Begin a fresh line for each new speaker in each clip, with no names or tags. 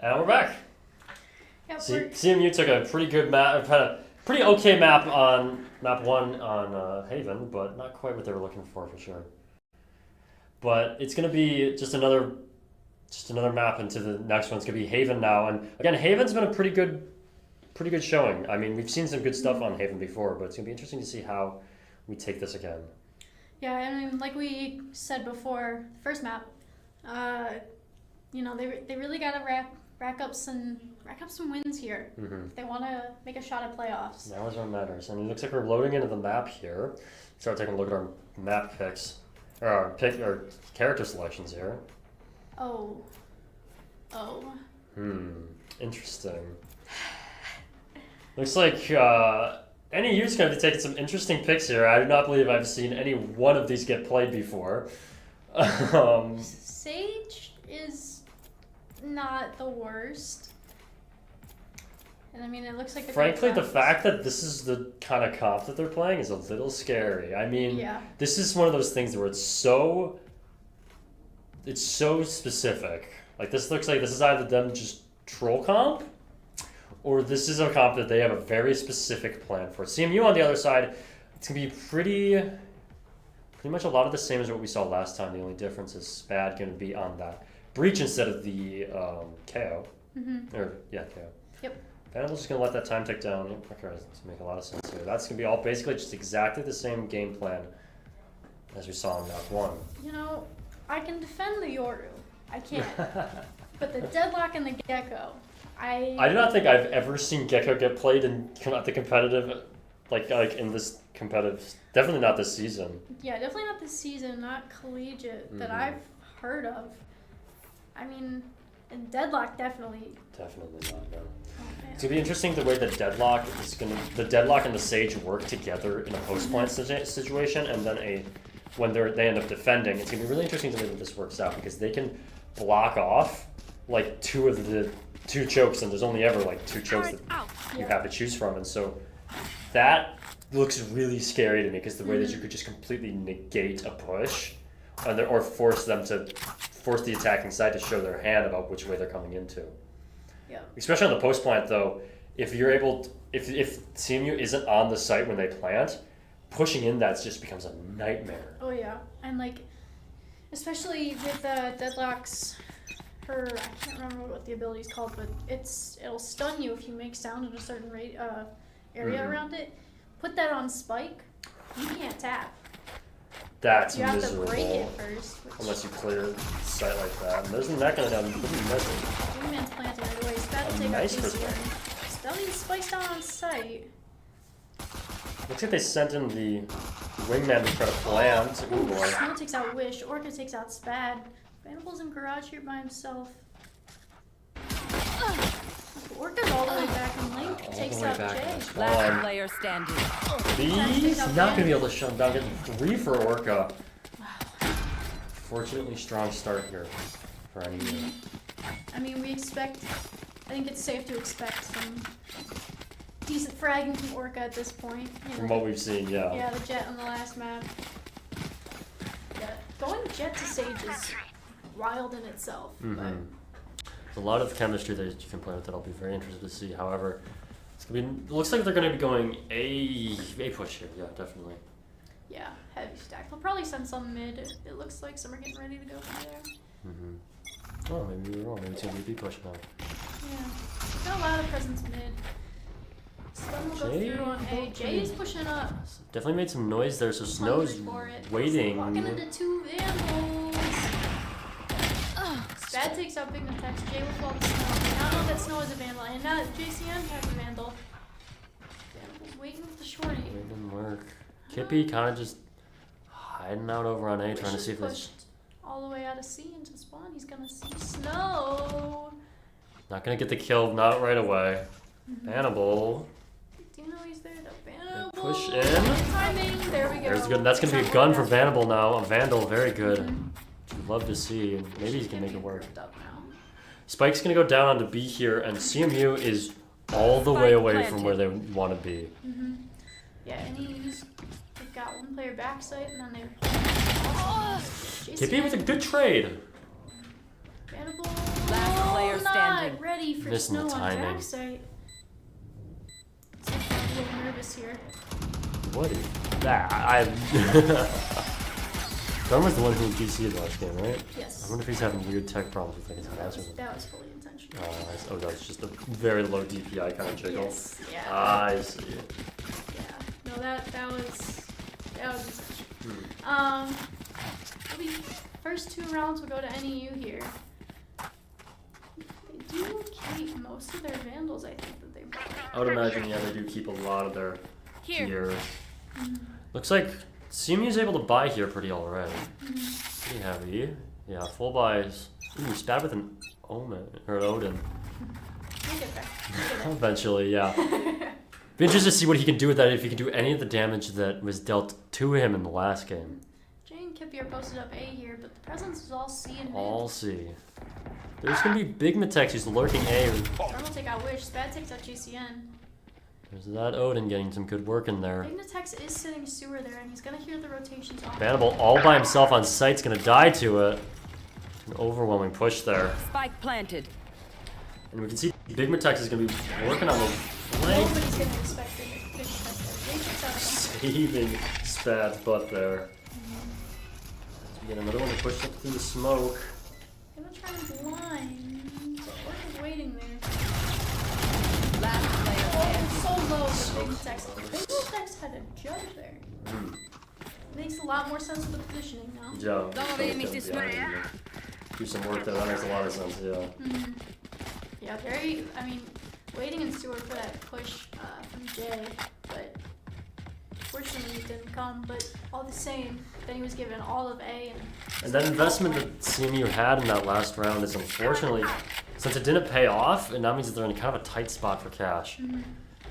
And we're back.
Yep,
CMU took a pretty good map, had a pretty okay map on map 1 on Haven, but not quite what they were looking for sure. But it's gonna be just another map into the next one. It's gonna be Haven now, and again, Haven's been a pretty good showing. I mean, we've seen some good stuff on Haven before, but it's gonna be interesting to see how we take this again.
Yeah, I mean, like we said before, first map, you know, they really gotta rack up some wins here. If they want to make a shot at playoffs.
Now is what matters, and it looks like we're loading into the map here. Start taking a look at our map picks, or our character selections here.
Oh.
Interesting. Looks like NEU's going to be taking some interesting picks here. I do not believe I've seen any one of these get played before.
Sage is not the worst. And I mean, it looks like
frankly, the fact that this is the kind of comp that they're playing is a little scary. I mean, This is one of those things where it's so specific. Like, this looks like this is either them just troll comp, or this is a comp that they have a very specific plan for. CMU on the other side, it's gonna be pretty much a lot of the same as what we saw last time. The only difference is Spad gonna be on that breach instead of the KO. KO.
Yep.
Vandel's just gonna let that time tick down. Okay, to make a lot of sense here. That's gonna be all basically just exactly the same game plan as we saw in map 1.
You know, I can defend the Yoru. I can't. But the Deadlock and the Gecko, I
do not think I've ever seen Gecko get played in the competitive, like in this competitive. Definitely not this season.
Yeah, definitely not this season. Not collegiate that I've heard of. I mean, and Deadlock definitely.
Definitely not. No.
Oh,
it's gonna be interesting the way the Deadlock and the Sage work together in a post-plant situation, and then when they end up defending. It's gonna be really interesting the way that this works out, because they can block off like two chokes, and there's only ever like 2 chokes that you have to choose from, and so that looks really scary to me, because the way that you could just completely negate a push, or force the attacking side to show their hand about which way they're coming into.
Yeah.
Especially on the post plant though, if CMU isn't on the site when they plant, pushing in that just becomes a nightmare.
Oh yeah, and like, especially with Deadlock's, I can't remember what the ability's called, but it'll stun you if you make sound in a certain area around it. Put that on Spike, you can't tap.
That's
you
miserable.
You have to break it first.
Unless you clear the site like that. And isn't that going to be
Wingman's planting right away. Spad will take
nice
out DC. Spad needs Spike's down on site.
Looks like they sent in the Wingman to try to plant. Ooh, boy.
Snow takes out Wish. Orca takes out Spad. Vanable's in garage here by himself. Orca's all the way back, and Link takes out Jay.
Last player standing.
He's not going to be able to shut him down. Getting 3 for Orca. Fortunately, strong start here for NEU.
I mean, I think it's safe to expect some decent fragging from Orca at this point.
From what we've seen, yeah.
Yeah, the Jet on the last map. Yeah, going Jet to Sage is wild in itself. But
there's a lot of chemistry that you can play with that I'll be very interested to see. However, it looks like they're going to be going a push here. Yeah, definitely.
Yeah, heavy stack. They'll probably send some mid. It looks like some are getting ready to go from there.
Oh, maybe we're wrong. Maybe it's going to be a B push now.
Yeah. Got a lot of presence mid. Stun will go through on A. Jay is pushing up.
Definitely made some noise there, so Snow's waiting.
Walking into 2 Vandals. Spad takes out Big attacks. Jay will fall to Snow. Now know that Snow is a Vandal, and now that JCM has a Vandal. Vandal's waiting with the shorty.
It didn't work. Kippy kind of just hiding out over on A, trying to see if
there's all the way out of C into spawn. He's gonna see Snow.
Not gonna get the kill, not right away. Hannibal.
Do you know he's there? Vandal.
Push in.
Timing. There we go.
There's good. That's gonna be a gun for Vandal now. A Vandal, very good. I'd love to see. Maybe he can make it work. Spike's gonna go down onto B here, and CMU is all the way away from where they want to be.
Yeah, and they've got 1 player backside, and then they're.
Kippy with a good trade.
Last
player standing.
Not ready for
Missing the
snow on
timing.
backside. I'm a little nervous here.
What is that? Darn was the one who GC'd last game, right?
Yes.
I wonder if he's having weird tech problems with his
That
mouse or
was,
something.
that was fully intentional.
Oh, that was just a very low DPI kind of jiggle.
Yes. Yeah.
I see.
Yeah. No, that was intentional.
Hmm.
The first 2 rounds will go to NEU here. They do keep most of their vandals, I think, that they brought.
I would imagine, yeah, they do keep a lot of their
Here.
gear. Looks like CMU's able to buy here pretty already. Pretty heavy. Yeah, full buys. Ooh, stab with an Omen, or an Odin.
We'll get there. We'll get there.
Eventually, yeah. Be interested to see what he can do with that, if he can do any of the damage that was dealt to him in the last game.
Jay and Kippy are posted up A here, but the presence is all C and mid.
All C. There's gonna be big Matex who's lurking A.
Storm will take out Wish. Spad takes out GCN.
There's that Odin getting some good work in there.
Ignatex is sitting sewer there, and he's gonna hear the rotations on.
Bannable all by himself on site's gonna die to it. An overwhelming push there.
Spike planted.
And we can see Big Matex is gonna be working on the flank.
Nobody's gonna respect Ignatex there. Jay takes out
Saving Spad's butt there. We get another one to push up through the smoke.
Gonna try and blind. Orc is waiting there.
Last player standing.
Oh, so low
So
with Ignatex. Ignatex had a judge there. Makes a lot more sense with the positioning now.
Yeah.
Don't let me dismay.
Do some work there. That makes a lot of sense. Yeah.
Yeah, very. I mean, waiting in sewer for that push from Jay, but fortunately it didn't come. But all the same, then he was given all of A
And that investment that CMU had in that last round is unfortunately, since it didn't pay off, it now means that they're in kind of a tight spot for cash.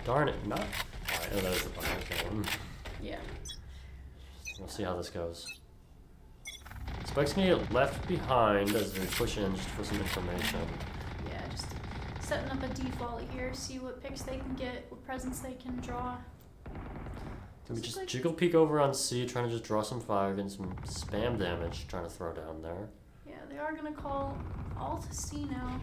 Darn it, not. Alright, that is the button. Okay.
Yeah.
We'll see how this goes. Spike's gonna get left behind as they push in just for some information.
Yeah, just setting up a default here, see what picks they can get, what presents they can draw.
Can we just jiggle peek over on C, trying to just draw some fire, getting some spam damage, trying to throw down there.
Yeah, they are gonna call all to C now.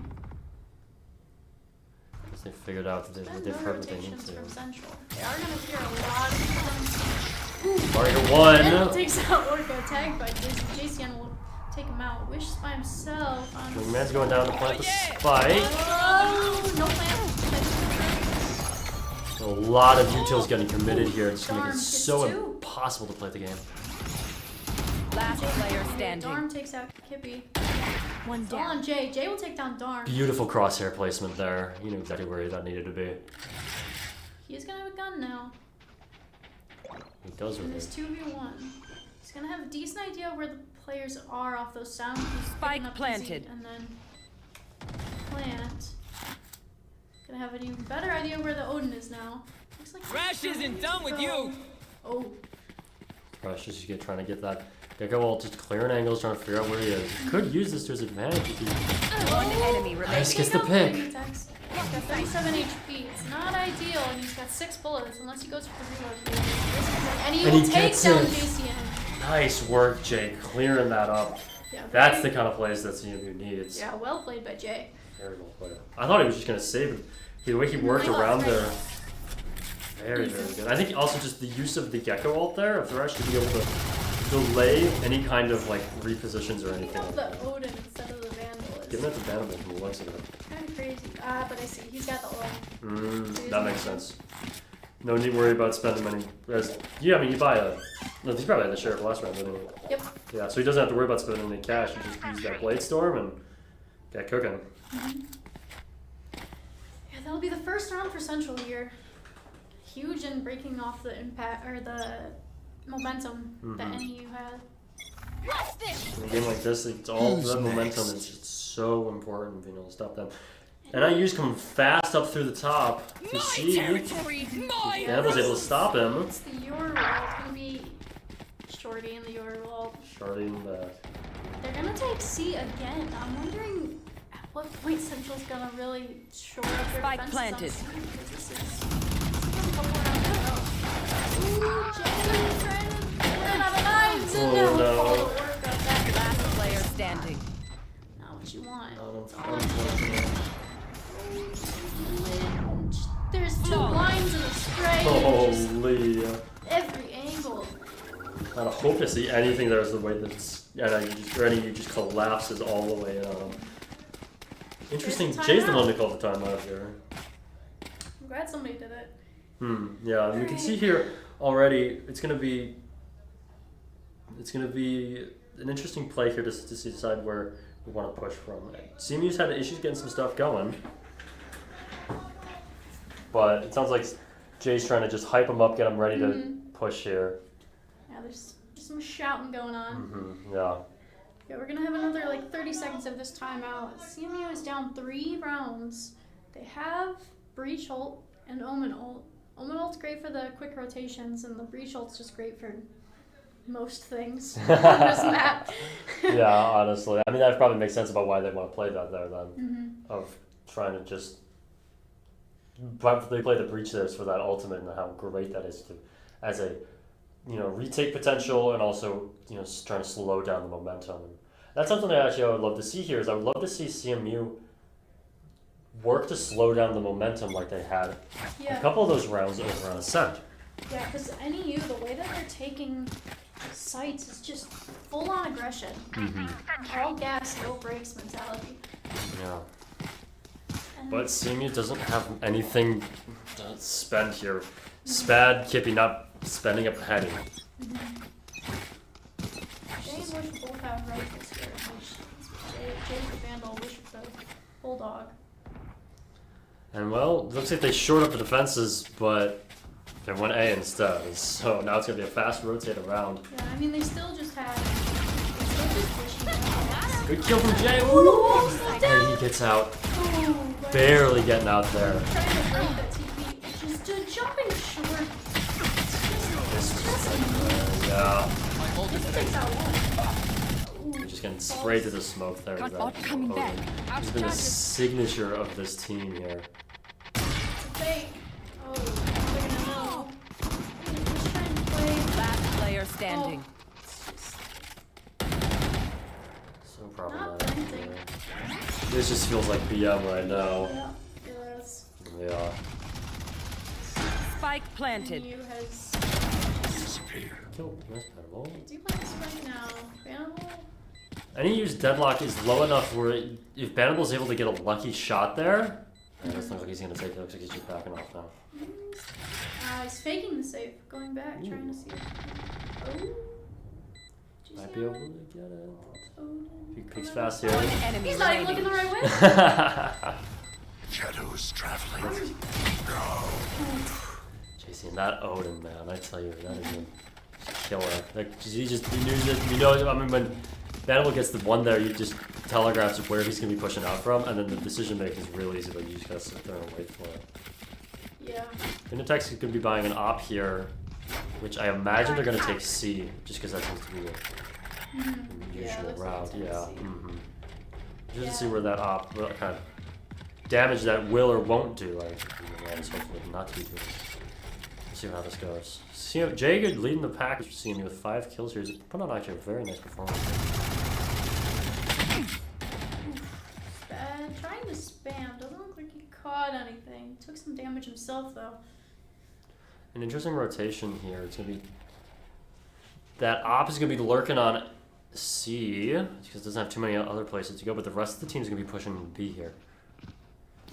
Because they figured out that
And
they've
no
heard what they need
rotations
to.
from Central. They are gonna hear a lot of them.
Target
Then
one!
takes out Orca, tagged by JCN will take him out. Wish by himself on.
Wingman's going down to plant the spike.
Oh, no plan.
A lot of utils getting committed here. It's gonna make
Darn,
it
it's
so
two.
impossible to play the game.
Last player standing.
Darm takes out Kippy.
One
It's all on Jay. Jay will take down Darm.
Beautiful crosshair placement there. You knew exactly where that needed to be.
He's gonna have a gun now.
He does
In
with
this
it.
2v1. He's gonna have a decent idea where the players are off those sounds. He's
Spike
picking up
planted.
easy, and then plant. Gonna have an even better idea where the Odin is now. Looks like
Rash isn't done with you.
Oh,
Rush is trying to get that Gecko ult, just clearing angles, trying to figure out where he is. He could use this to his advantage if he
One enemy
Nice,
remaining.
gets the pick.
He's got 37 HP. It's not ideal, and he's got 6 bullets unless he goes for the reload. And he
And
will
he
take
gets
down
it.
JCN.
Nice work, Jay, clearing that up.
Yeah,
That's the kind of plays that CMU needs.
yeah, well played by Jay.
Very well played. I thought he was just gonna save it. The way he worked around there. Very, very good. I think also just the use of the Gecko ult there, of Thresh to be able to delay any kind of like repositions or anything.
Of the Odin instead of the Vandal is
Given that the Bannable from the looks of it.
kind of crazy. But I see. He's got the ult.
That makes sense. No need to worry about spending money. Yeah, I mean, you buy a. No, he probably had the sheriff last round, didn't he?
Yep.
Yeah, so he doesn't have to worry about spending any cash. He just use that Blade Storm and get cooking.
Yeah, that'll be the first round for Central here. Huge in breaking off the impact or the momentum that NEU had.
In a game like this, it's all the momentum is just so important being able to stop them. And NIU's coming fast up through the top. You see, Vandal's able to stop him.
It's the Euro roll. It's gonna be Shorty in the Euro roll.
Starting back.
They're gonna take C again. I'm wondering at what point Central's gonna really shore up their
Spike
defenses
planted.
on C, because this is a couple rounds in a row. Ooh, Jay trying to run out of knives and
Oh,
now
no.
follow work on that.
Last player standing.
Now what you want.
No,
It's all
unfortunately.
There's 2 lines in a spray.
Holy.
Every angle.
I don't hope to see anything there's the way that's. Yeah, you just collapses all the way. Interesting.
There's a
Jay's the
timeout.
one to call the timeout here.
I'm glad somebody did it.
Yeah, you can see here already. It's gonna be an interesting play here to decide where we want to push from. CMU's had issues getting some stuff going, but it sounds like Jay's trying to just hype them up, get them ready to push here.
Yeah, there's some shouting going on.
Yeah.
Yeah, we're gonna have another like 30 seconds of this timeout. CMU is down 3 rounds. They have Breach ult and Omen ult. Omen ult's great for the quick rotations, and the Breach ult's just great for most things on this map.
Yeah, honestly. I mean, that probably makes sense about why they want to play that there then. Of trying to just. But they play the Breach there for that ultimate and how great that is to, as a, retake potential and also, trying to slow down the momentum. And that's something I would love to see here. Is I would love to see CMU work to slow down the momentum like they had a couple of those rounds over on Ascent.
Yeah, because NEU, the way that they're taking sites is just full on aggression. All gas, no brakes mentality.
Yeah.
And
But CMU doesn't have anything to spend here. Spad, Kippy not spending up heading.
Jay and Wish both have rifles here. Jay's the Vandal, Wish with the Bulldog.
And well, it looks like they shored up the defenses, but they went A instead. So now it's going to be a fast rotate around.
Yeah, I mean, they still just had. They still just wishing.
Good kill from Jay.
Ooh,
And he gets out.
Ooh,
Barely getting out there.
trying to break that TP. Just jumping short.
Yeah.
This takes out one. Ooh,
Just getting sprayed to the smoke there.
Got
with
bot
that
coming
Odin.
back.
He's been a signature of this team here.
It's a fake. Oh, they're gonna know. Just trying to play.
Last player standing.
So
Not
problematic.
anything.
This just feels like BM right now.
Yeah, it is.
Yeah.
Spike planted.
NEU has.
Kill. Nice pedal.
Do play this right now. Vandal.
NEU's deadlock is low enough where if Banable's able to get a lucky shot there, it doesn't look like he's going to take it. Looks like he's just backing off now.
He's faking the safe. Going back, trying to see. Oh. Did you
Might
see
be
that?
able to get it.
Oh.
If he picks fast here.
One enemy
He's not even
remaining.
looking the right way.
Shadows traveling.
JC, and that Odin, man, I tell you, that is a killer. Like, he knew that, I mean, when Banable gets the one there, you just telegraphs where he's going to be pushing out from, and then the decision making is real easy, but you just got to sit there and wait for it.
Yeah.
Innotex is going to be buying an op here, which I imagine they're going to take C, just because that seems to be the
Yeah,
usual
looks like
route.
it's gonna
Yeah.
C.
Just
Yeah.
to see where that op, what kind of damage that will or won't do. Hopefully not to be doing. Let's see how this goes. Jay good leading the pack. CMU with 5 kills here. He's put on actually a very nice performance.
Trying to spam. Doesn't look like he caught anything. Took some damage himself though.
An interesting rotation here. It's gonna be that op is gonna be lurking on C because it doesn't have too many other places to go. But the rest of the team's gonna be pushing B here.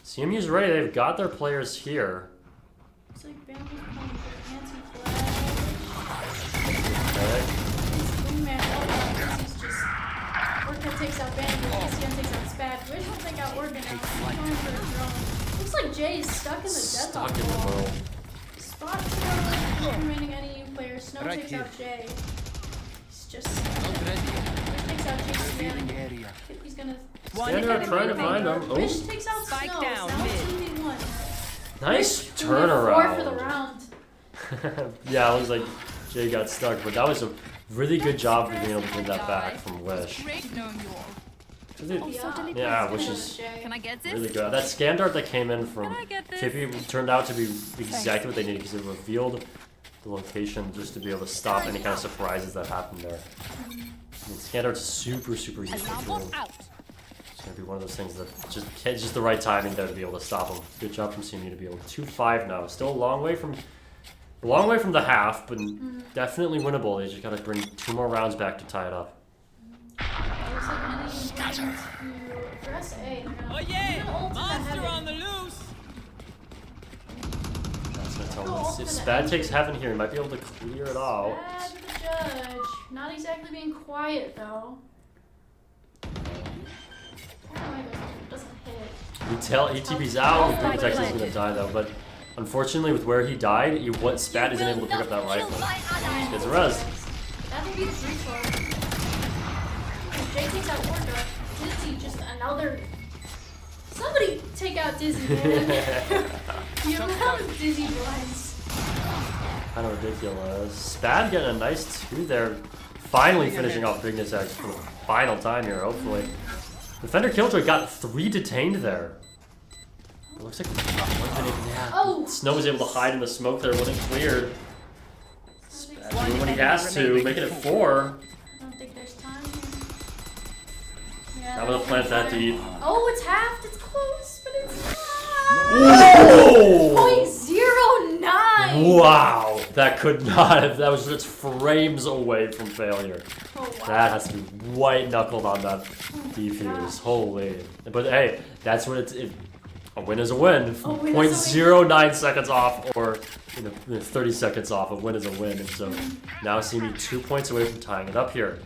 CMU's ready. They've got their players here.
Looks like Bamboo's playing for anti-flag.
Okay.
Boomman, he's just. Orca takes out Bamboo. ESC takes out Spad. Wish will take out Orca now. He's going for a drone. Looks like Jay is stuck in the
Stuck
deadlock
in the
wall.
world.
Spot for remaining NEU players. Snow
Right
takes
here.
out Jay. He's just.
Not ready.
Wish takes out
Revealing
JCM.
area.
He's gonna.
One
Standard
enemy
trying to find
remaining.
him. Oh.
Wish takes out
Spike
Snow.
down,
Now it's
mid.
2v1.
Nice
Wish only had 4 for the
turnaround.
round.
Yeah, it looks like Jay got stuck, but that was a really good job of being able to bring that back from Wish.
Great knowing you all.
Yeah, Wish is
Can I get this?
really good. That scan dart that came in from
Can I get this?
Kippy turned out to be exactly what they needed because it revealed the location just to be able to stop any kind of surprises that happened there. I mean, scan dart's super, super useful
Alarm
tool.
out.
gonna be one of those things that just the right timing there to be able to stop him. Good job from CMU to be able to 2-5 now. Still a long way from the half, but definitely winnable. They just gotta bring 2 more rounds back to tie it up.
Looks like NEU is going to address A.
Oh yeah! Monster on the loose!
That's gonna tell him. If Spad takes heaven here, he might be able to clear it out.
Bad with the judge. Not exactly being quiet though. Oh my god, it doesn't hit.
He TP's out. We think Texas is gonna die though, but unfortunately, with where he died, Spad isn't able to pick up that rifle. He gets a res.
That will be the free throw. Jay takes out Orca. Dizzy just another. Somebody take out Dizzy, man. The amount of Dizzy blinds.
Kind of ridiculous. Spad getting a nice 2 there. Finally finishing off Bigness X for the final time here, hopefully. Defender Killjoy got 3 detained there. It looks like Snow was able to hide in the smoke there, wasn't cleared. Spad doing what he has to, making it 4.
I don't think there's time here. Yeah,
I'm gonna plant that deep.
Oh, it's halved. It's close, but it's not.
Whoa!
0.09.
Wow, that could not have. That was just frames away from failure.
Oh, wow.
That has to be white knuckled on that defuse. Holy! But hey, that's what it's. A win is a win.
A win is a
0.09 seconds off, or 30 seconds off. A win is a win, and so now CMU 2 points away from tying it up here.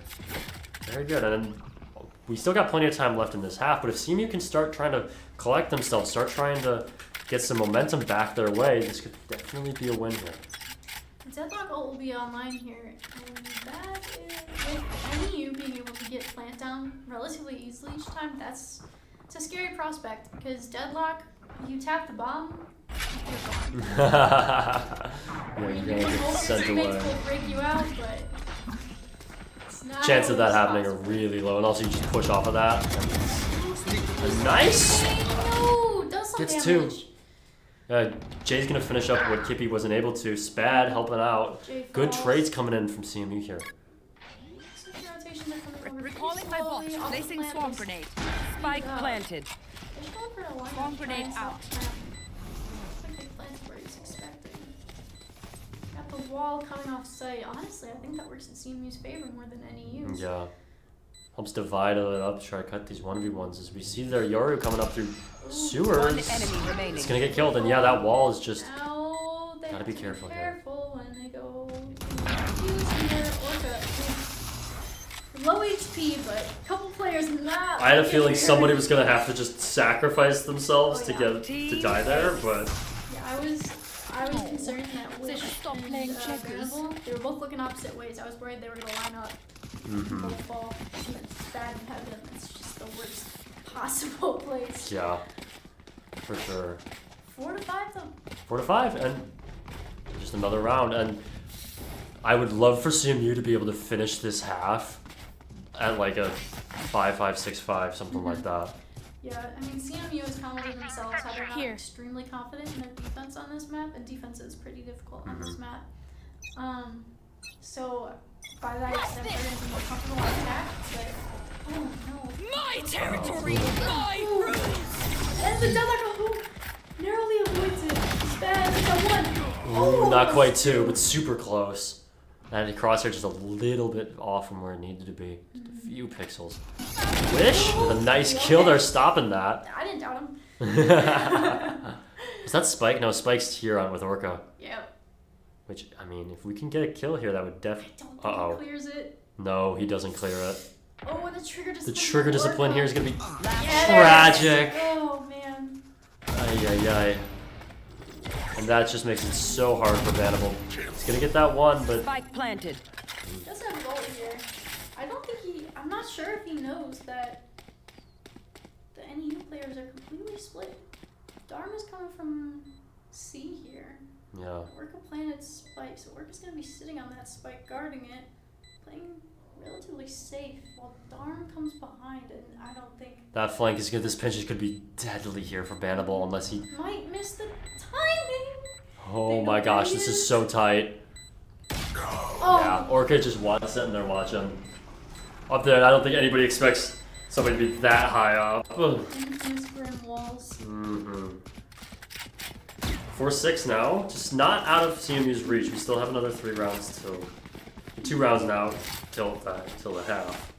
Very good, and then we still got plenty of time left in this half. But if CMU can start trying to collect themselves, start trying to get some momentum back their way, this could definitely be a win here.
Deadlock ult will be online here, and that is with NEU being able to get plant down relatively easily each time. It's a scary prospect because Deadlock, you tap the bomb, you're gone.
Yeah, you're
Your
gonna get sent
teammates
away.
will break you out, but it's not
Chances of that
always
happening are
possible.
really low, and also you just push off of that. A nice.
No, does some
Gets
damage.
2. Jay's gonna finish up what Kippy wasn't able to. Spad helping out.
Jay
Good
falls.
trades coming in from CMU here.
Some rotations are coming over
Recalling my
slowly
bot.
off the
Placing
plant.
swarm grenade. Spike planted.
They're going for a line
Swarm
of
grenade
tries
out.
off ramp. Looks like they planted where he's expecting. Got the wall coming off site. Honestly, I think that works in CMU's favor more than NEU's.
Yeah. Helps divide it up, try to cut these 1v1s. As we see there, Yoru coming up through sewers.
One enemy remaining.
It's gonna get killed, and yeah, that wall is just.
Now they
Gotta
have
be
to
careful here.
careful when they go to use here. Orca. Low HP, but a couple players not.
I had a
looking
feeling
very-
somebody was gonna have to just sacrifice themselves
Oh,
to
yeah.
get to die there, but
Yeah, I was concerned that Wish
Stop
and
playing checkers.
Venable, they were both looking opposite ways. I was worried they were gonna line up, both fall, and it's bad in heaven. It's just the worst possible place.
yeah, for sure.
4 to 5 though.
4 to 5, and just another round. And I would love for CMU to be able to finish this half at like a 5-5, 6-5, something like that.
Yeah, I mean CMU has commented themselves how they're not
Here.
extremely confident in their defense on this map, and defense is pretty difficult on this map. So by that extent, they're gonna be more comfortable on attack. But oh no.
My territory! My rules!
And the Deadlock who narrowly avoids it. It's bad. It's a 1.
Ooh, not quite 2, but super close. And the crosshair just a little bit off from where it needed to be. Just a few pixels. Wish with a nice kill there, stopping that.
I didn't doubt him.
Is that Spike? No, Spike's here on with Orca.
Yep.
Which, I mean, if we can get a kill here, that would
I
definitely.
don't think he clears it.
No, he doesn't clear it.
Oh, and the trigger discipline.
The trigger discipline here is gonna be
Yeah,
tragic.
Oh man.
Ay, ay, ay. And that just makes it so hard for Vanable. He's gonna get that 1, but
Spike planted.
He does have a goal here. I don't think he. I'm not sure if he knows that the NEU players are completely split. Dharma's coming from C here.
yeah.
Orca planted spike, so Orca's gonna be sitting on that spike, guarding it, playing relatively safe, while Dharm comes behind, and I don't think
That flank is good. This pinch could be deadly here for Bannable unless he.
might miss the timing.
Oh
They know
my gosh,
where he
this is
is.
so tight.
Oh,
Yeah, Orca just sitting there watching. Up there, I don't think anybody expects Somebody be that high up. Ugh.
Infamous grim walls.
4-6 now. Just not out of CMU's reach. We still have another 3 rounds till 2 rounds now till the half.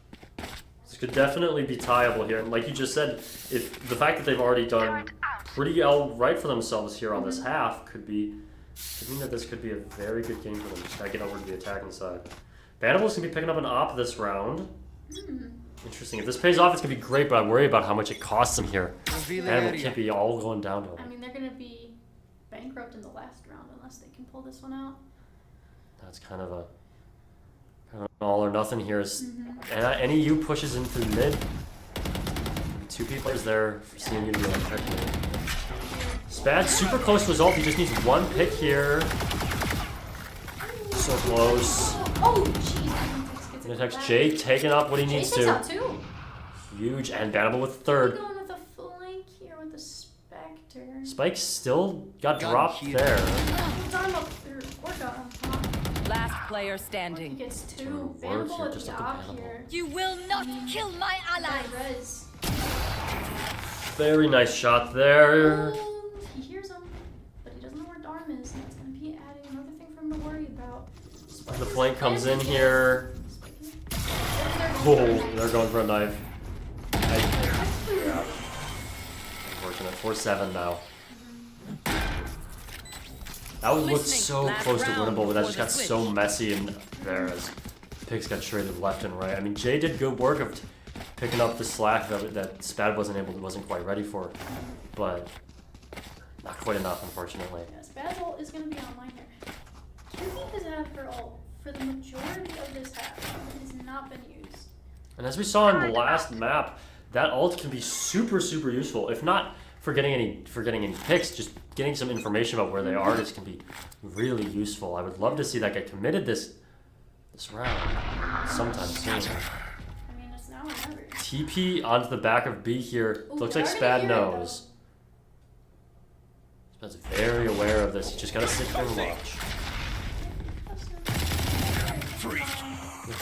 This could definitely be tieable here. And like you just said, if the fact that they've already done pretty right for themselves here on this half could mean that this could be a very good game for them. Just gotta get over to the attacking side. Vandables can be picking up an op this round. Interesting. If this pays off, it's gonna be great, but I worry about how much it costs them here. Vandal can't be all going down to
I
them.
mean, they're gonna be bankrupt in the last round unless they can pull this one out.
That's kind of an all or nothing here. And NEU pushes in through mid. 2 people is there for CMU to be unaffected. Spad super close to his ult. He just needs 1 pick here. So close.
Oh, jeez.
Next, Jay taking up what he needs
Jay takes
to.
out 2.
Huge, and Bannable with
We're
3rd.
going with a flank here with the Spectre.
Spike still got dropped there.
Who's on up there? Orca on top.
Last player
He
standing.
gets 2.
Work here,
Vandal at
just
the
like the
op
Bannable.
here.
You will not kill my ally.
Res.
Very nice shot there.
Oh, he hears him, but he doesn't know where Darm is, and it's going to be adding another thing for him to worry about.
The flank comes in here. Oh, they're going for a knife. Yeah. Unfortunate. 4-7 now. That would look so close to winnable, but that just got so messy in there as picks got traded left and right. I mean, Jay did good work of picking up the slack that Spad wasn't quite ready for, but not quite enough, unfortunately.
Yeah, Spaz ult is going to be online here. Kirby has had her ult for the majority of this half. It has not been used.
And as we saw in the last map, that ult can be super, super useful. If not for getting any picks, just getting some information about where they are, this can be really useful. I would love to see that get committed this round sometime soon.
I mean, it's now or never.
TP onto the back of B here.
Ooh,
Looks
they're
like
already
Spad
here,
knows. Spad's very aware of this. You just gotta sit here and watch.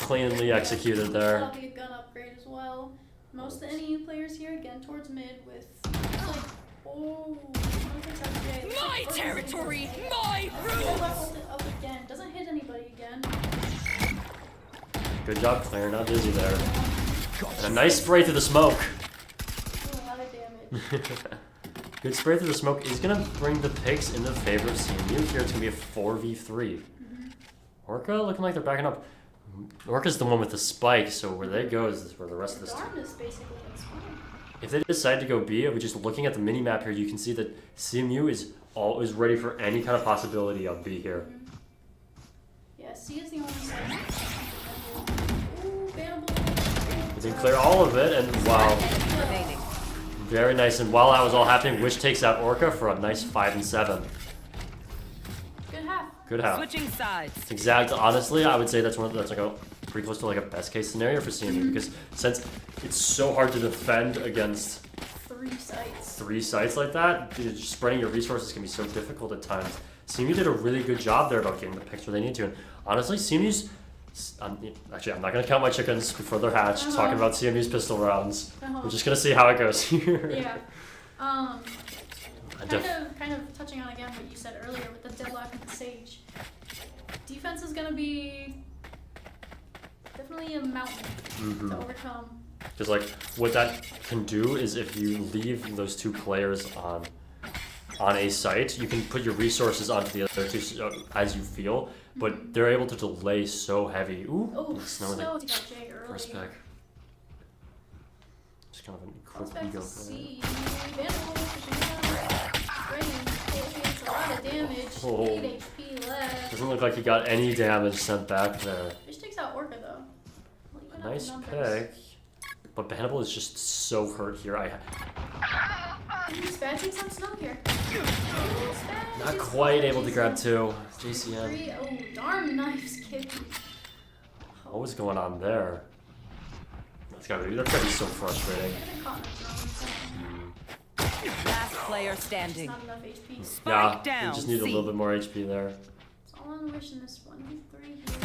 Cleanly executed there.
That'll be a gun upgrade as well. Most of the NEU players here again towards mid with like,
My territory, my rules.
Ult it up again. Doesn't hit anybody again.
Good job clearing out Dizzy there. And a nice spray through the smoke.
Do a lot of damage.
Good spray through the smoke is gonna bring the picks into favor of CMU here. It's gonna be a 4v3. Orca looking like they're backing up. Orca's the one with the spike, so where they go is where the rest of this team.
Darm is basically in spawn.
If they decide to go B, we're just looking at the mini map here. You can see that CMU is always ready for any kind of possibility on B here.
Yeah, C is the only side. Ooh, Bannable.
We can clear all of it, and wow,
Remaining.
very nice. And while that was all happening, Wish takes out Orca for a nice 5-7.
Good half.
Good half.
Switching sides.
Exact. Honestly, I would say that's like a pretty close to like a best case scenario for CMU because since it's so hard to defend against
3 sites.
3 sites like that, just spreading your resources can be so difficult at times. CMU did a really good job there about getting the picks where they need to. And honestly, CMU's actually I'm not gonna count my chickens before they're hatched. Talking about CMU's pistol rounds. We're just gonna see how it goes here.
Yeah. Kind of touching on again what you said earlier with the deadlock and the Sage. Defense is gonna be definitely a mountain to overcome.
Because like what that can do is if you leave those 2 players on a site, you can put your resources onto the other 2 as you feel, but they're able to delay so heavy. Ooh,
Oh,
Snow with
Snow
a
got Jay early.
first pick. Just kind of a
Goes
quick
back
ego.
to C. Vandal pushing down. Spraying. It's a lot of damage.
Oh.
8 HP left.
Doesn't look like he got any damage sent back there.
Fish takes out Orca though. Well, even up
Nice
the numbers.
pick. But Hannibal is just so hurt here.
Spad takes out Snow here. Ooh, Spad
Not
just
quite
got
able to grab
Jason.
2. JCM.
3. Oh, darn knives kick.
What was going on there? That's gotta be so frustrating.
Last player
Just
standing.
not enough HP.
Spike
Yeah,
down.
we just need a
C.
little bit more HP there.
It's all on Wish in this 1v3 here. This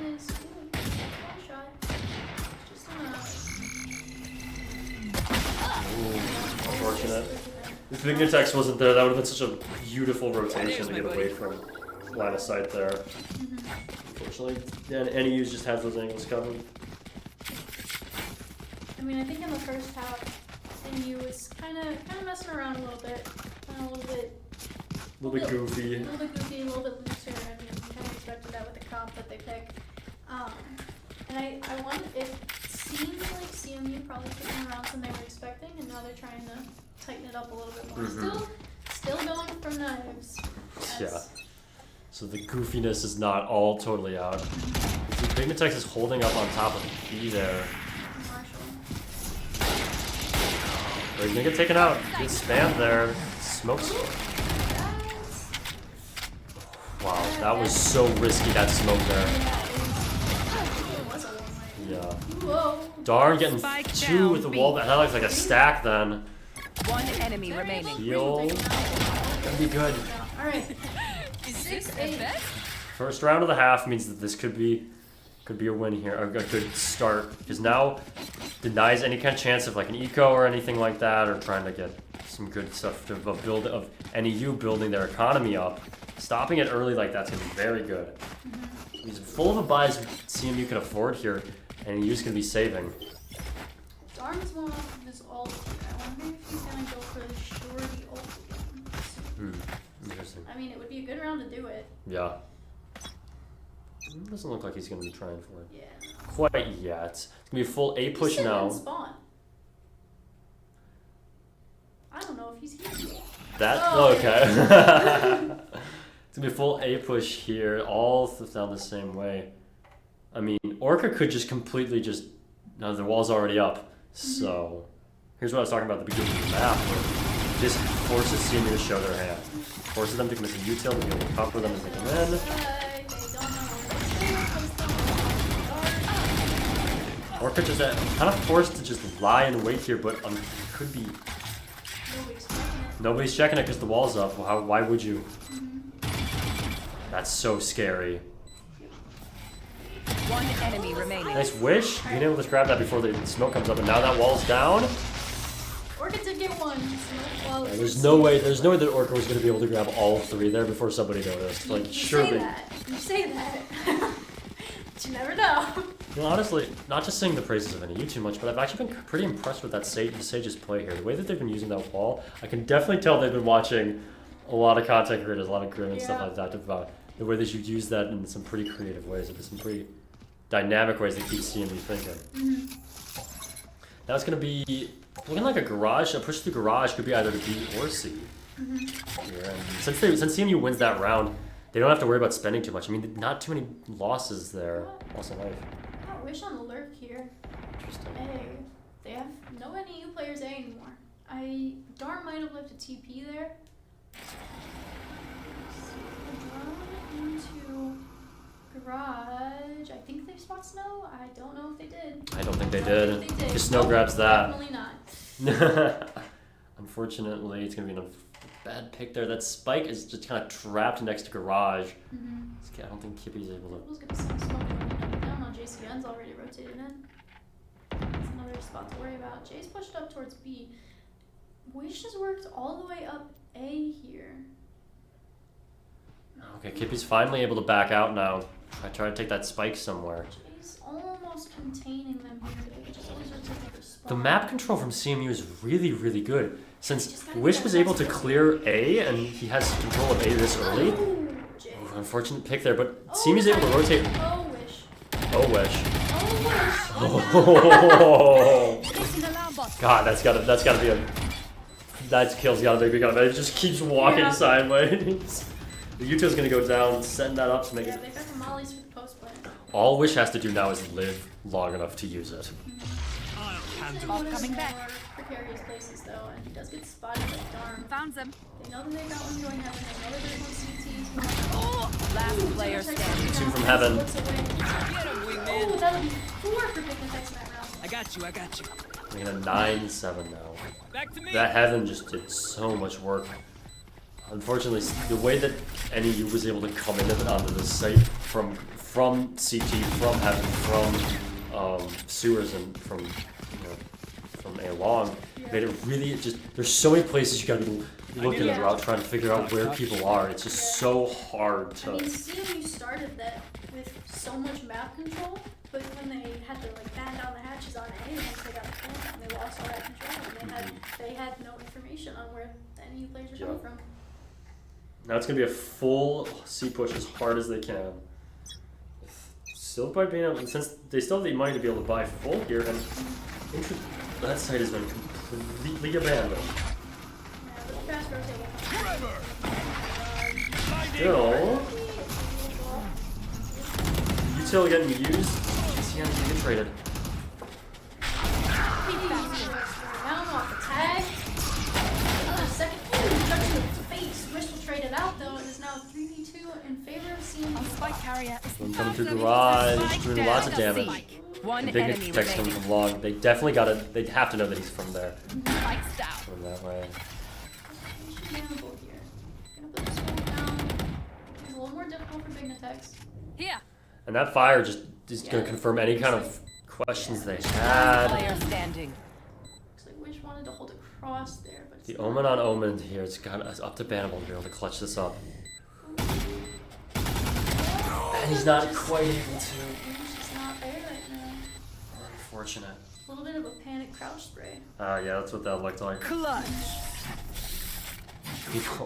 one is one shot. Just gonna
Unfortunate. If Vignetex wasn't there, that would have been such a beautiful rotation to get away from line of sight there. Unfortunately, yeah, NEU just has those angles covered.
I mean, I think in the first half, NEU was kind of messing around a little bit, a little bit
Goofy.
a little bit goofy, a little bit looser. I mean, I kind of expected that with the comp that they picked. And I wonder if it seems like CMU probably took more rounds than they were expecting, and now they're trying to tighten it up a little bit more. Still going for knives.
Yeah. So the goofiness is not all totally out. Vignetex is holding up on top of B there. But he's gonna get taken out. Good spam there. Smokes. Wow, that was so risky, that smoke there. Yeah. Darn, getting
Spike
2
down,
with the
B.
wall. That looks like a stack then.
One enemy remaining.
Heal. Gonna be good.
Alright.
Is this a bet?
First round of the half means that this could be a win here, a good start, because now denies any kind of chance of like an eco or anything like that, or trying to get some good stuff of NEU building their economy up. Stopping it early like that's gonna be very good. He's full of a buys CMU can afford here, and NEU's gonna be saving.
Darn's going off of his ult here. I wonder if he's gonna go for the shorty ult again.
Interesting.
I mean, it would be a good round to do it.
Yeah. Doesn't look like he's gonna be trying for it.
Yeah.
Quite yet. It's gonna be a full A push
He's
now.
sitting in spawn. I don't know if he's here.
That
Oh,
okay. It's gonna be a full A push here, all down the same way. I mean, Orca could just completely no, the wall's already up. So here's what I was talking about at the beginning of the map, where this forces CMU to show their hand. Forces them to commit to util to be able to cover them as they come in.
They don't know what
Orca just kind of forced to just lie and wait here, but could be. Nobody's checking it because the wall's up. Why would you? That's so scary.
One enemy remaining.
Nice wish. Being able to grab that before the smoke comes up, and now that wall's down.
Orca did get one. Well,
Yeah, there's no way that Orca was going to be able to grab all 3 there before somebody noticed. Like,
you
surely.
You say that. But you never know.
You know, honestly, not just saying the praises of NEU too much, but I've actually been pretty impressed with that Sage's play here. The way that they've been using that wall, I can definitely tell they've been watching a lot of content creators, a lot of Grim and stuff like that, about the way that you use that in some pretty creative ways, and some pretty dynamic ways that keep CMU thinking. Now it's going to be looking like a push through garage could be either B or C. Here. And since CMU wins that round, they don't have to worry about spending too much. I mean, not too many losses there. Loss of life.
I wish on the lurk here.
Interesting.
A. They have no NEU players A anymore. Darn might have left a TP there. Drone into garage. I think they spot snow. I don't know if they did.
I don't think they
I
did.
don't think they did.
Because snow
Nope,
grabs that.
Definitely not.
Unfortunately, it's going to be a bad pick there. That Spike is just kind of trapped next to garage. I don't think Kippy's able to.
Who's gonna see smoke coming down on JCN's already rotated in. That's another spot to worry about. Jay's pushed up towards B. Wish has worked all the way up A here.
Okay, Kippy's finally able to back out now. Try to take that Spike somewhere.
Jay's almost containing them here. They just always rotate their spot.
The map control from CMU is really, really good. Since
Just gotta
Wish
get
was
that
able to
last
clear A, and he has control of A this early.
Ooh, Jay.
Unfortunate pick there, but CMU's able to rotate.
Oh, Wish.
Oh, Wish.
Oh, Wish.
Oh. God, that's gotta be a. That kill's gotta be good. It just keeps walking sideways. The util's gonna go down, setting that up to make
Yeah,
it.
they've got the mollies for the post play.
All Wish has to do now is live long enough to use it.
All coming back.
More precarious places though, and he does get spotted by Darn.
Found them.
They know that they got one going heaven. They know that there's one CT.
Last player standing.
2 from heaven.
Get him, wingman.
Oh, that would be 4 for Big Effects in that round.
I got you.
Making a 9-7 now.
Back to me.
That heaven just did so much work. Unfortunately, the way that NEU was able to come in onto the site from CT, from heaven, from sewers, and from A long, Made it really just. There's so many places you gotta be looking
Yeah.
around trying to figure out where people are. It's just so hard
I
to.
mean, CMU started that with so much map control, but when they had to like batten down the hatches on A, once they got the point, and they lost all that control, and they had no information on where the NEU players were coming from.
Now it's gonna be a full C push as hard as they can. Still by being able, since they still have the money to be able to buy full here, and that site has been completely abandoned.
Yeah, but fast rotate.
Still, util getting used. CM's getting traded.
Down off the tag. Another second. Ooh, touch to the face. Wish will trade it out though. It is now 3v2 in favor of CMU.
Spike carrier is
One coming through garage, doing lots of damage.
One
Big
enemy
text coming
remaining.
from long. They definitely gotta. They have to know that he's from there.
Spikes down.
From that way.
Manageable here. Gonna put the smoke down. It's a little more difficult for big attacks.
Here.
And that fire just is gonna confirm any kind of questions they had.
Player standing.
Looks like Wish wanted to hold it cross there, but it's
The
not.
omen on omen here. It's up to Bannable to be able to clutch this up. And he's not quite able to.
He's just not there right now.
Unfortunate.
A little bit of a panic crouch spray.
Yeah, that's what that looked like.
Clutch.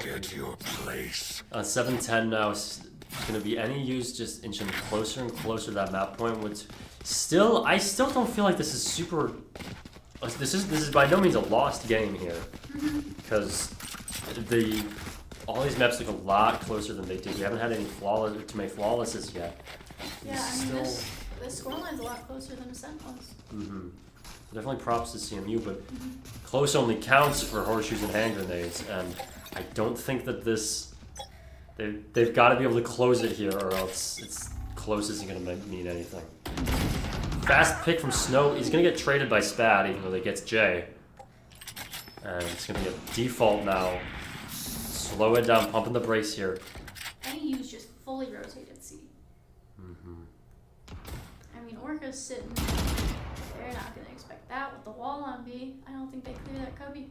Get your place.
7-10 now is going to be NEU's just inching closer and closer to that map point, which still, I still don't feel like this is super. This is by no means a lost game here, because all these maps look a lot closer than they did. We haven't had any too many flawlesses yet.
Yeah, I mean, this scoreline's a lot closer than Ascent was.
Definitely props to CMU, but close only counts for horseshoes and hand grenades, and I don't think that this. They've got to be able to close it here, or else it's close isn't going to mean anything. Fast pick from Snow. He's going to get traded by Spad, even though they gets J. And it's going to be a default now. Slow it down, pumping the brakes here.
NEU's just fully rotated C. I mean, Orca's sitting. They're not going to expect that with the wall on B. I don't think they clear that cubby.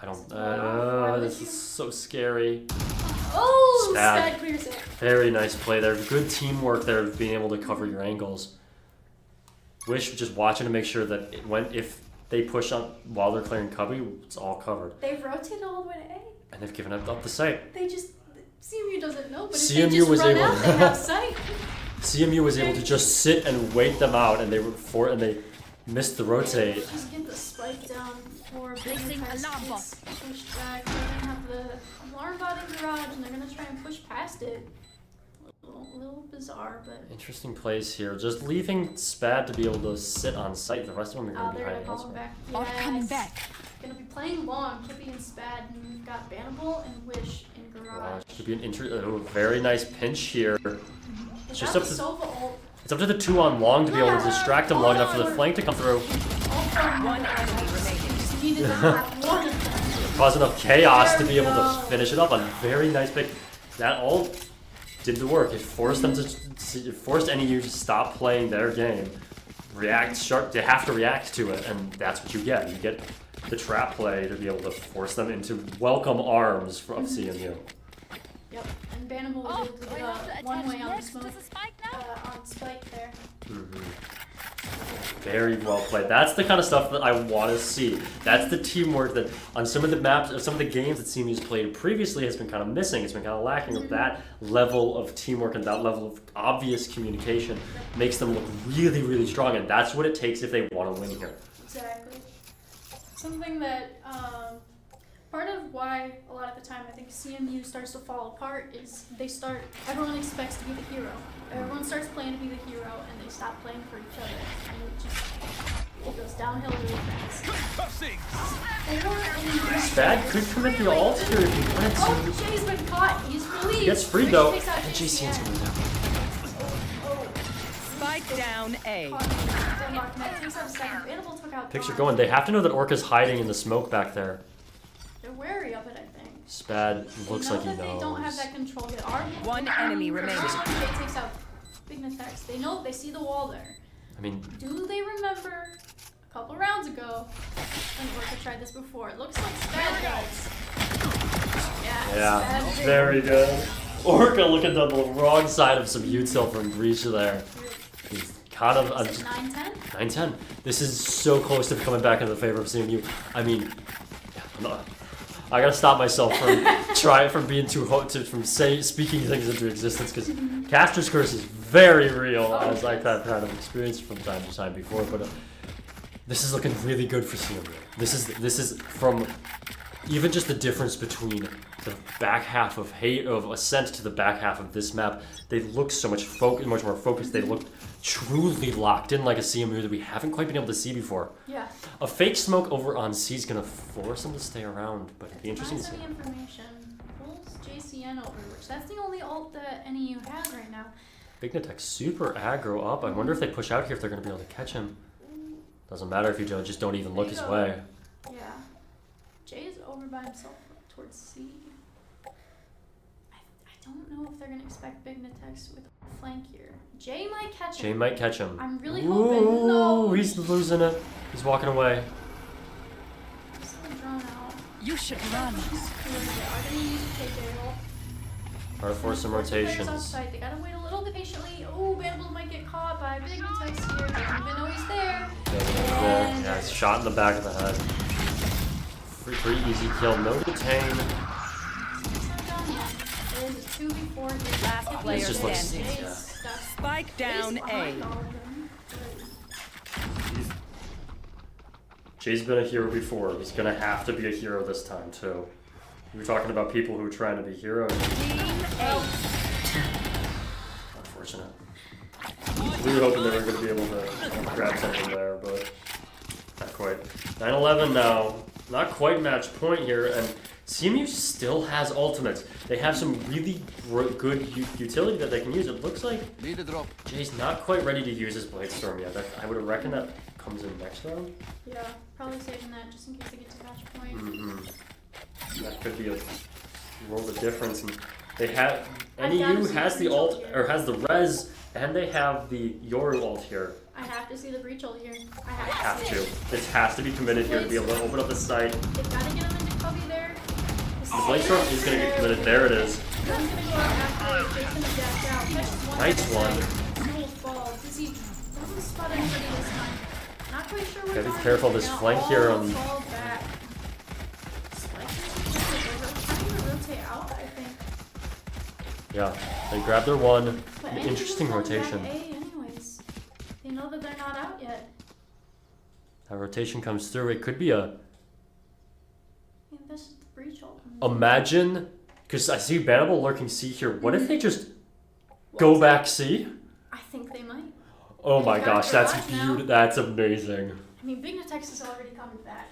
I don't. This is so scary.
Oh,
Spad.
Spad clears it.
Very nice play there. Good teamwork there, being able to cover your angles. Wish just watching to make sure that if they push up while they're clearing cubby, it's all covered.
They've rotated all the way to A.
And they've given up the site.
They just CMU doesn't know, but if
CMU
they just
was
run
able-
out, they have sight.
CMU was able to just sit and wait them out, and they missed the rotate.
Just get the spike down for
Placing alarm bot.
push back. They're gonna have the alarm bot in garage, and they're gonna try and push past it. A little bizarre, but
Interesting plays here. Just leaving Spad to be able to sit on site. The rest of them are going to be
they're gonna
hiding
call him
elsewhere.
back.
Bot coming
Yes.
back.
Gonna be playing long. Kippy and Spad, and we've got Bannable and Wish in garage.
Should be an very nice pinch here.
They
just
got
up
the
to-
Sova ult.
It's up to the 2 on long to be able to distract them long enough for the flank to come through.
All from
One enemy remaining.
Just needed to have one of them.
Cause enough chaos to
There
be able
we
to
go.
finish it up. A very nice pick. That all did the work. It forced them it forced NEU to stop playing their game. React sharp. They have to react to it, and that's what you get. You get the trap play to be able to force them into welcome arms of CMU.
Yep, and Bannable was
Oh,
able to
do I
get
have to
one
attach
way on the
next to
smoke
the spike now?
on Spike there.
Very well played. That's the kind of stuff that I want to see. That's the teamwork that on some of the maps, or some of the games that CMU's played previously has been kind of missing. It's been kind of lacking of that level of teamwork and that level of obvious communication makes them look really, really strong. And that's what it takes if they want to win here.
Exactly. Something that part of why a lot of the time I think CMU starts to fall apart is everyone expects to be the hero. Everyone starts playing to be the hero and they stop playing for each other. And it goes downhill really fast.
Spad could commit the ult here if he wanted to.
Oh, Jay's been caught. He's released.
He gets freed
Wish
though.
takes out
And
JC
JCN's going down.
Spike down A.
Denmark, and that takes out a second. Bannable took out
Picture
Dawn.
going. They have to know that Orca's hiding in the smoke back there.
They're wary of it, I think.
Spad looks
They know
like he
that they don't have
knows.
that control yet. Our
One enemy remaining.
Jay takes out big attacks. They know they see the wall there.
I mean,
Do they remember couple rounds ago when Orca tried this before. It looks like Spad does.
Yeah,
Spad
very good. Orca looking on the wrong side of some util from Breach there. He's kind of...
Is it 9-10?
9-10. This is so close to coming back in the favor of CMU. I mean, I gotta stop myself from being too speaking things into existence, because Caster's Curse is very real, as I've had kind of experienced from time to time before. But this is looking really good for CMU. This is from even just the difference between the back half of Ascent to the back half of this map. They look so much more focused. They look truly locked in, like a CMU that we haven't quite been able to see before.
Yeah.
A fake smoke over on C is gonna force them to stay around, but it'd be interesting to see.
Any information pulls JCN over, which that's the only ult that NEU has right now.
Bignatek super aggro up. I wonder if they push out here if they're gonna be able to catch him. Doesn't matter if you just don't even look his way.
Yeah. Jay is over by himself towards C. I don't know if they're gonna expect Bignatex with a flank here. Jay might catch him.
Jay might catch him.
I'm really hoping. No.
He's losing it. He's walking away.
He's still drawn out.
You should run.
Are gonna use KJ ult.
Try to force some rotations.
They gotta wait a little bit patiently. Oh, Bamble might get caught by Bignatex here. They don't even know he's there.
Yeah, it's shot in the back of the head. Pretty easy kill. No detain.
He's not done yet. There's a 2 before his
Last player
It just looks-
standing.
yeah.
Spike down A.
Jay's been a hero before. He's gonna have to be a hero this time too. We were talking about people who are trying to be heroes.
Team A.
Unfortunate. We were hoping they were gonna be able to grab something there, but not quite. 9-11 now. Not quite match point here, and CMU still has ultimates. They have some really good utility that they can use. It looks like
Need a drop.
Jay's not quite ready to use his Blade Storm yet. I would reckon that comes in next round.
Yeah, probably saving that just in case they get to match point.
Mm-hmm. That could be a world of difference. And they have
I've
NEU
gotta see
has
the
the ult
result
or
here.
has the res, and they have the Yoru ult here.
I have to see the breach ult here. I
They
have
have
to.
to. This has to be committed here to be able to open up the site.
They've got to get him into cubby there.
The Blade Storm is going to get committed. There it is.
Gun's gonna go out after it. Jake's gonna dash out. Catches one.
Nice one.
Dual fall. Does he doesn't spot anybody this time? Not quite sure where
Gotta be
he's
careful
going
this
now.
flank here
Oh,
on-
fall back. Spike is trying to rotate out, I think.
Yeah, they grab their one.
But
An
NEU
interesting
falling back
rotation.
A anyways. They know that they're not out yet.
That rotation comes through. It could be a.
I mean, this is the breach ult.
Imagine, because I see Bannable lurking C here. What if they just go back C?
I think they might.
Oh my
They've got
gosh, that's
garage now.
beautiful. That's amazing.
I mean, Bignatex is already coming back.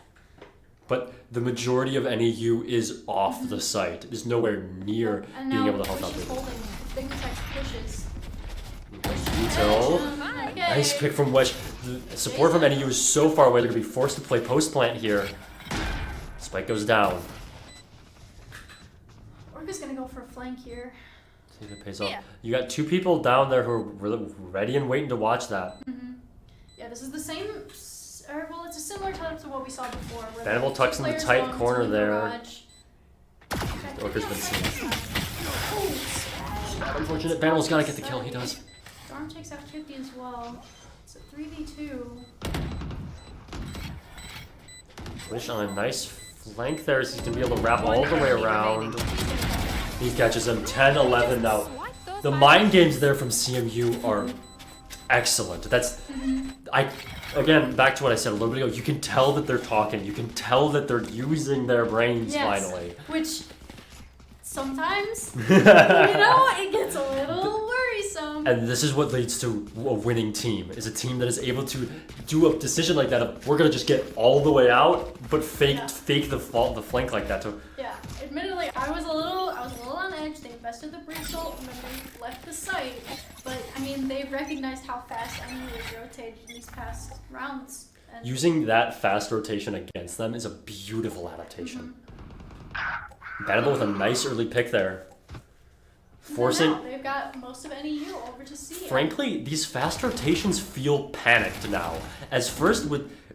But the majority of NEU is off the site. It is nowhere near
And
being
now
able to hold
Push
up
is
with
holding. If Bignatex pushes.
Util.
Okay.
Nice pick from Wesh. The support from NEU is so far away, they're going to be forced to play post plant here. Spike goes down.
Orca's gonna go for a flank here.
See if it pays off.
Yeah.
You got two people down there who are really ready and waiting to watch that.
Yeah, this is the same. Well, it's a similar setup to what we saw before. Where
Venable
two
tucks in the
players
tight
go into
corner
the
there.
garage.
Orca's been seen.
Oh,
Unfortunate. Venable's got to get the kill. He does.
Storm takes out 50 as well. It's a 3v2.
Wish on a nice flank there, so he's going to be able to wrap all the way around. He catches him 10-11 now. The mind games there from CMU are excellent. That's again back to what I said a little bit ago. You can tell that they're talking. You can tell that they're using their brains finally.
Which sometimes, it gets a little worrisome.
And this is what leads to a winning team. Is a team that is able to do a decision like that. Of, we're gonna just get all the way out, but fake the flank like that. So
Yeah, admittedly, I was a little on edge. They invested the breach ult and then they left the site. But I mean, they recognized how fast NEU has rotated in these past rounds. And
using that fast rotation against them is a beautiful adaptation. Bannable with a nice early pick there. forcing.
No, they've got most of NEU over to C.
Frankly, these fast rotations feel panicked now. As first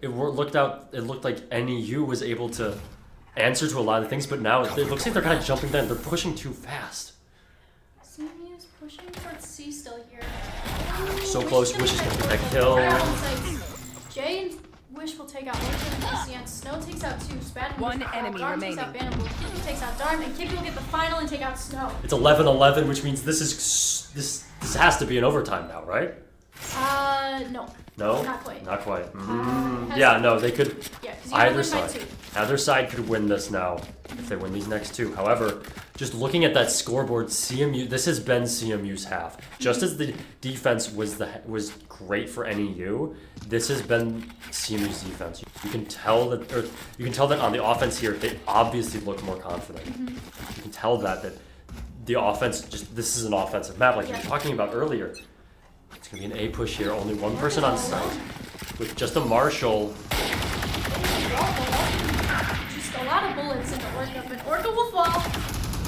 it looked like NEU was able to answer to a lot of things, but now it looks like they're kind of jumping down. They're pushing too fast.
CMU is pushing towards C still here.
So close. Wish is gonna get that kill.
Jay and Wish will take out Wish and ECN. Snow takes out 2. Spad
One enemy
Darm
remaining.
takes out Bannable. Kippy takes out Darm, and Kippy will get the final and take out Snow.
It's 11-11, which means this has to be an overtime now, right?
No.
No,
Not quite.
Not quite.
has
Yeah,
to-
no, they could.
Yeah, because
Either side could win this now if they win these next two. However, just looking at that scoreboard, CMU. This has been CMU's half. Just as the defense was great for NEU, this has been CMU's defense. You can tell that on the offense here, they obviously look more confident. You can tell that the offense this is an offensive map like you were talking about earlier. It's gonna be an A push here. Only one person on site with just a Marshall.
Just a lot of bullets into Orca, but Orca will fall.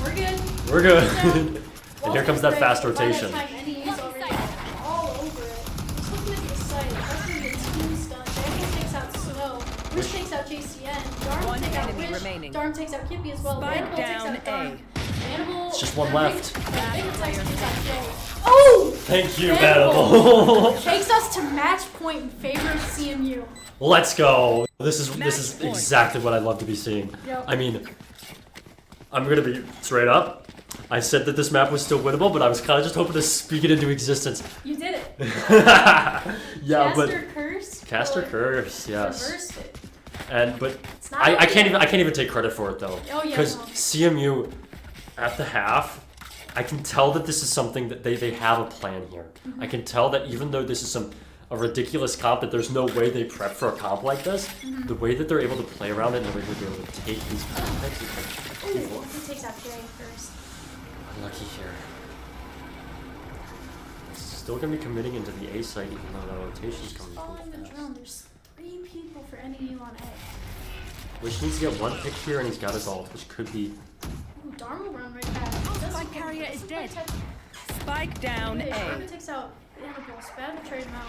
We're good.
We're good. And here comes that fast rotation.
By that time, NEU's already all over it. Just looking at the site, that's gonna be a team stun. Daniel takes out Snow. Wish takes out JCN. Darm
One
takes out
enemy
Wish.
remaining.
Darm takes out Kippy as well.
Spike
Hannibal
down
takes out Darm. Hannibal.
It's just one left.
Oh!
Thank you,
Hannibal
Hannibal.
takes us to match point in favor of CMU.
Let's go. This is
Match point.
exactly what I'd love to be seeing.
Yep.
I mean, I'm gonna be straight up. I said that this map was still winnable, but I was kind of just hoping to speak it into existence.
You did it.
Yeah,
Caster Curse.
Caster
Well,
Curse, yes.
Reversed it.
But
It's not
I can't
okay.
even take credit for it though.
Oh, yeah,
Because
no.
CMU at the half, I can tell that this is something that they have a plan here.
Mm-hmm.
I can tell that even though this is a ridiculous comp, that there's no way they prep for a comp like this.
Mm-hmm.
The way that they're able to play around it and the way that they're able to take these picks is
Ooh, he takes out Jay first.
lucky here. Still gonna be committing into the A site even though the rotation's coming
Following the
through fast.
drone, there's 3 people for NEU on A.
Which needs to get one pick here and he's got his ult, which could be
Ooh, Darm will run right past.
Spike carrier is dead. Spike down A.
Orca takes out Hannibal. Spad will trade him out.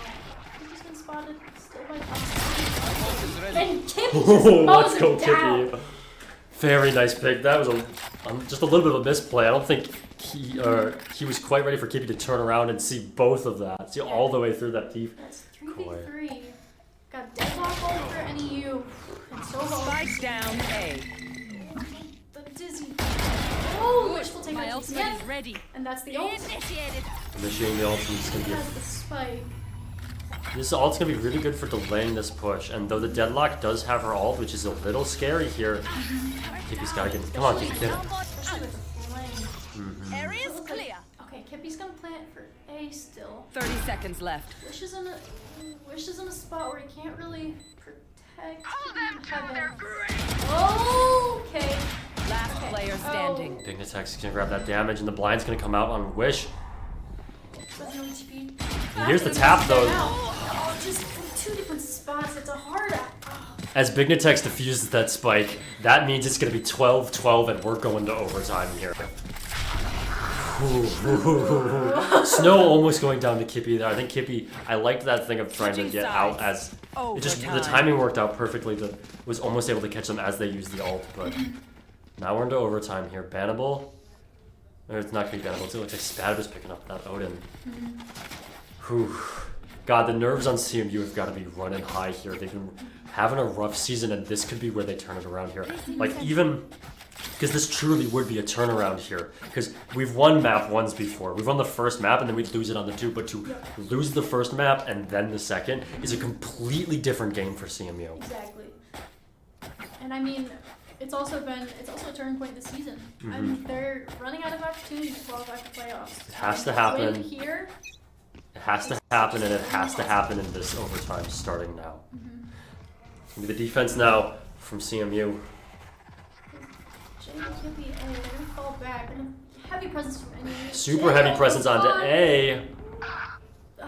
Kippy's been spotted. Still by And Kippy just
let's
mows
go,
him down.
Kippy. Very nice pick. That was just a little bit of a misplay. I don't think he was quite ready for Kippy to turn around and see both of that. See all the way through that thief.
That's 3v3. Got deadlock all for NEU. And so will
Spike down A.
the Dizzy. Oh, Wish will take
My
out
ultimate is
GCN.
ready.
And that's the ult.
Initiated.
Initiating the ultimate is gonna be
Has the spike.
this ult's gonna be really good for delaying this push. And though the deadlock does have her ult, which is a little scary here, Kippy's gotta get. Come on, Kippy, get it.
Especially with the flame.
Area's
Looks like-
clear.
Okay, Kippy's gonna plant for A still.
30 seconds left.
Wish is in a spot where he can't really protect. Heaven. Oh, okay.
Last
Okay.
player standing.
Dignitex is gonna grab that damage, and the blind's gonna come out on Wish.
Doesn't really TP.
Here's the tap, though.
Oh, just from 2 different spots. It's a hard.
As Bignitex diffuses that spike, that means it's gonna be 12-12, and we're going to overtime here. Snow almost going down to Kippy there. I think Kippy, I liked that thing of trying to get out as it just the timing worked out perfectly. That was almost able to catch them as they used the ult. But now we're into overtime here. Bannable, or it's not gonna be bannable. It looks like Spad was picking up that Odin. Whew. God, the nerves on CMU have got to be running high here. They've been having a rough season, and this could be where they turn it around here. Like even. Because this truly would be a turnaround here. Because we've won map ones before. We've won the first map and then we'd lose it on the 2. But to lose the first map and then the second is a completely different game for CMU.
Exactly. And I mean, it's also a turning point this season. I mean, they're running out of opportunities to qualify for playoffs.
It has to
Win
happen.
here.
It has to happen, and it has to happen in this overtime starting now. Maybe the defense now from CMU.
Jay could be A. They're gonna fall back. Heavy presence from NEU.
Super
Jay,
heavy presence onto A.
Oh,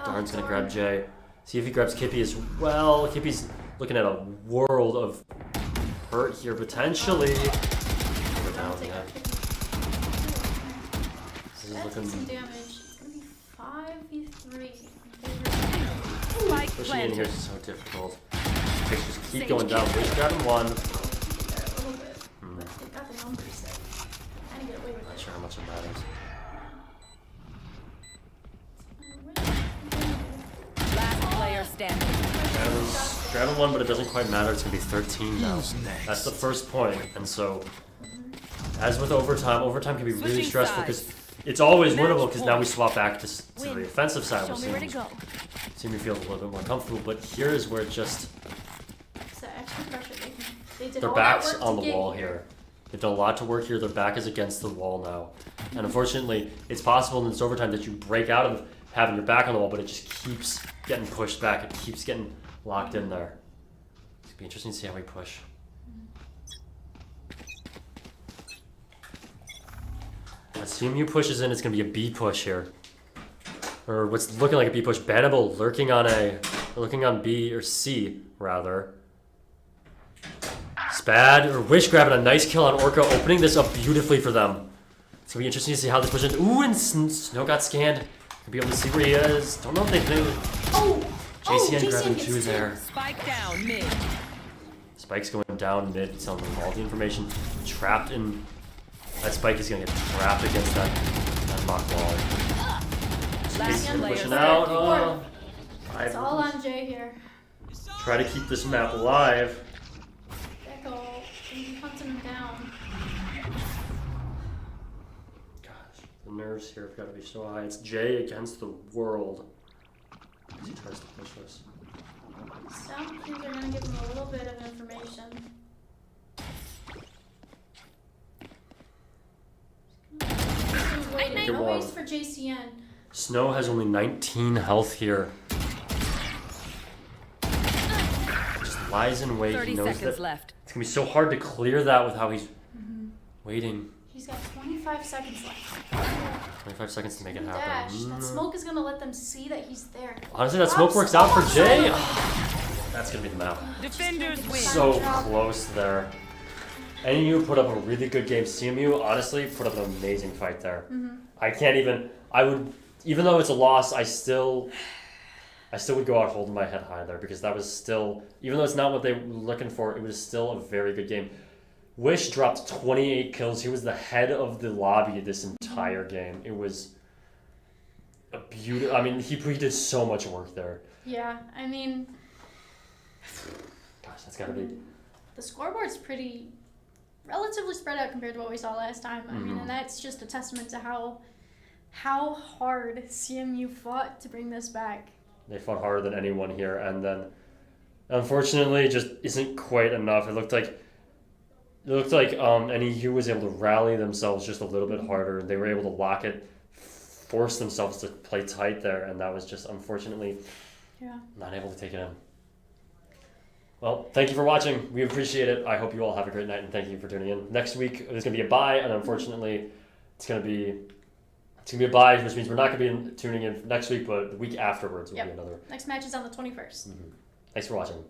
Darn's gonna grab J. See if he grabs Kippy as well. Kippy's looking at a world of hurt here potentially. We're down, yeah. This is looking can
some damage. It's gonna be 5v3.
Spike
pushing in here
planted.
is so difficult. Picks just keep going down. Wish grabbing one.
A little bit, but they got the numbers there. Trying to get away with
Not
it.
sure how much it matters.
Last player standing.
Grabbing one, but it doesn't quite matter. It's gonna be 13 now.
Who's next?
That's the first point, and so as with overtime can be really
Switching
stressful
sides.
because it's always
Match
winnable because now we
point.
swap back to the
Win.
offensive side.
Show me where to go.
CMU feels a little bit more comfortable, but here is where it just
It's that extra pressure. They did
their
all that
back's
work
on
to
the
get
wall here. They've done a lot to work here. Their back is against the wall now, and unfortunately, it's possible in this overtime that you break out of having your back on the wall, but it just keeps getting pushed back. It keeps getting locked in there. It's gonna be interesting to see how we push. As CMU pushes in, it's going to be a B push here. Or what's looking like a B push. Bannable lurking on B, or C, rather. Spad, or Wish grabbing a nice kill on Orca, opening this up beautifully for them. It's going to be interesting to see how they push in. Ooh, and Snow got scanned. Could be able to see where he is. Don't know if they do.
Oh!
JCN grabbing
gets
2
two.
there.
Spike down mid.
Spike's going down mid, telling them all the information. Trapped in... That Spike is going to get trapped against that mock wall.
Last
Basically
player
pushing
standing.
out.
It's all on Jay here.
Try to keep this map alive.
Echo, gonna be hunting him down.
Gosh, the nerves here have got to be so high. It's Jay against the world as he tries to push this.
Sound cues are gonna give him a little bit of information. Waiting.
Good
No
one.
ways for JCN.
Snow has only 19 health here. Just lies in wait.
30
He knows
seconds
that
left.
it's gonna be so hard to clear that with how he's waiting.
He's got 25 seconds left.
25 seconds to make it
Dash.
happen.
That smoke is gonna let them see that he's there.
Honestly, that smoke works out for Jay. That's gonna be the map.
Defenders win.
So close there. NEU put up a really good game. CMU honestly put up an amazing fight there. I can't even. I would, even though it's a loss, I still would go out holding my head high there because that was still, even though it's not what they were looking for, it was still a very good game. Wish dropped 28 kills. He was the head of the lobby this entire game. It was a beautiful. I mean, he did so much work there.
Yeah, I mean,
Gosh, that's gotta be.
the scoreboard's pretty relatively spread out compared to what we saw last time. I mean, and that's just a testament to how hard CMU fought to bring this back.
They fought harder than anyone here, and then unfortunately, it just isn't quite enough. It looked like NEU was able to rally themselves just a little bit harder. They were able to lock it, force themselves to play tight there, and that was just unfortunately not able to take it in. Well, thank you for watching. We appreciate it. I hope you all have a great night, and thank you for tuning in. Next week there's gonna be a bye, and unfortunately, it's gonna be a bye, which means we're not gonna be tuning in next week, but the week afterwards will be another.
Next match is on the 21st.
Thanks for watching.